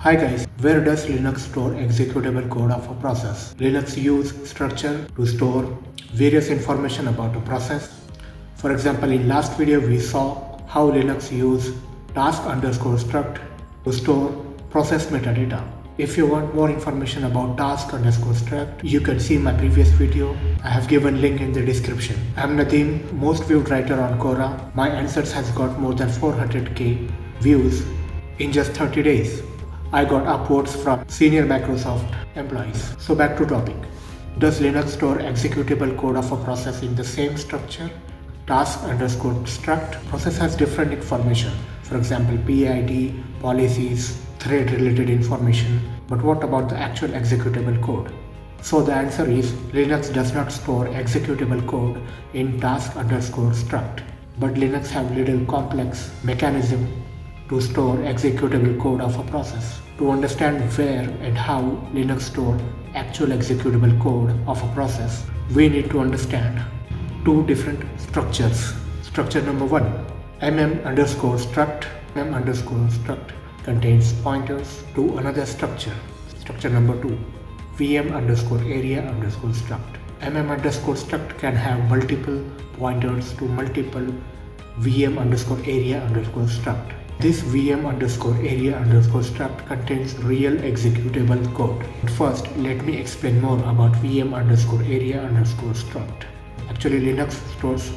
Hi guys, where does Linux store executable code of a process? Linux use structure to store various information about a process. For example, in last video we saw how Linux use task underscore struct to store process metadata. If you want more information about task underscore struct, you can see my previous video. I have given link in the description. I am Nadeem, most viewed writer on Quora. My answers has got more than 400k views in just 30 days. I got upvotes from senior Microsoft employees. So back to topic. Does Linux store executable code of a process in the same structure? Task underscore struct. Process has different information. For example, PID, policies, thread related information. But what about the actual executable code? So the answer is Linux does not store executable code in task underscore struct. But Linux have little complex mechanism to store executable code of a process. To understand where and how Linux store actual executable code of a process, we need to understand two different structures. Structure number one, mm underscore struct. Mm underscore struct contains pointers to another structure. Structure number two, vm underscore area underscore struct. Mm underscore struct can have multiple pointers to multiple vm underscore area underscore struct. This vm underscore area underscore struct contains real executable code. First, let me explain more about vm underscore area underscore struct. Actually, Linux stores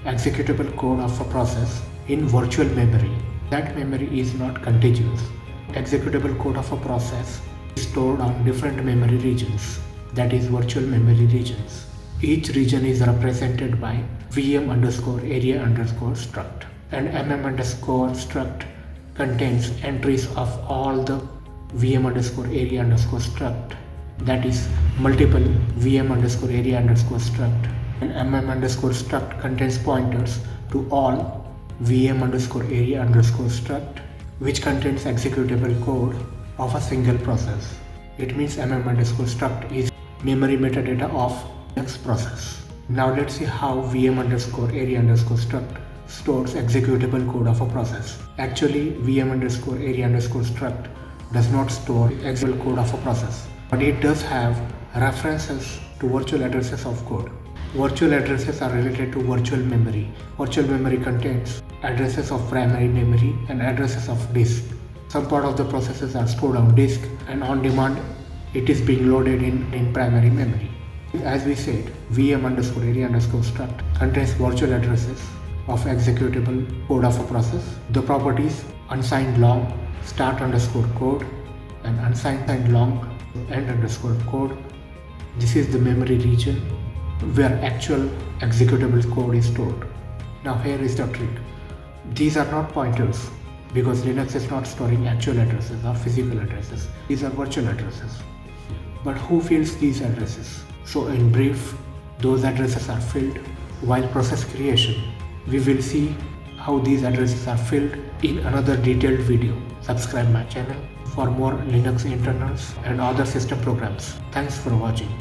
executable code of a process in virtual memory. That memory is not contiguous. Executable code of a process is stored on different memory regions, that is virtual memory regions. Each region is represented by vm underscore area underscore struct. And mm underscore struct contains entries of all the vm underscore area underscore struct, that is multiple vm underscore area underscore struct. And mm underscore struct contains pointers to all vm underscore area underscore struct, which contains executable code of a single process. It means mm underscore struct is memory metadata of Linux process. Now let's see how vm underscore area underscore struct stores executable code of a process. Actually, vm underscore area underscore struct does not store executable code of a process, but it does have references to virtual addresses of code. Virtual addresses are related to virtual memory. Virtual memory contains addresses of primary memory and addresses of disk. Some part of the processes are stored on disk, and on demand it is being loaded in primary memory. As we said, vm underscore area underscore struct contains virtual addresses of executable code of a process. The properties unsigned long start underscore code and unsigned long end underscore code. This is the memory region where actual executable code is stored. Now here is the trick. These are not pointers because Linux is not storing actual addresses or physical addresses. These are virtual addresses. But who fills these addresses? So in brief, those addresses are filled while process creation. We will see how these addresses are filled in another detailed video. Subscribe my channel for more Linux internals and other system programs. Thanks for watching.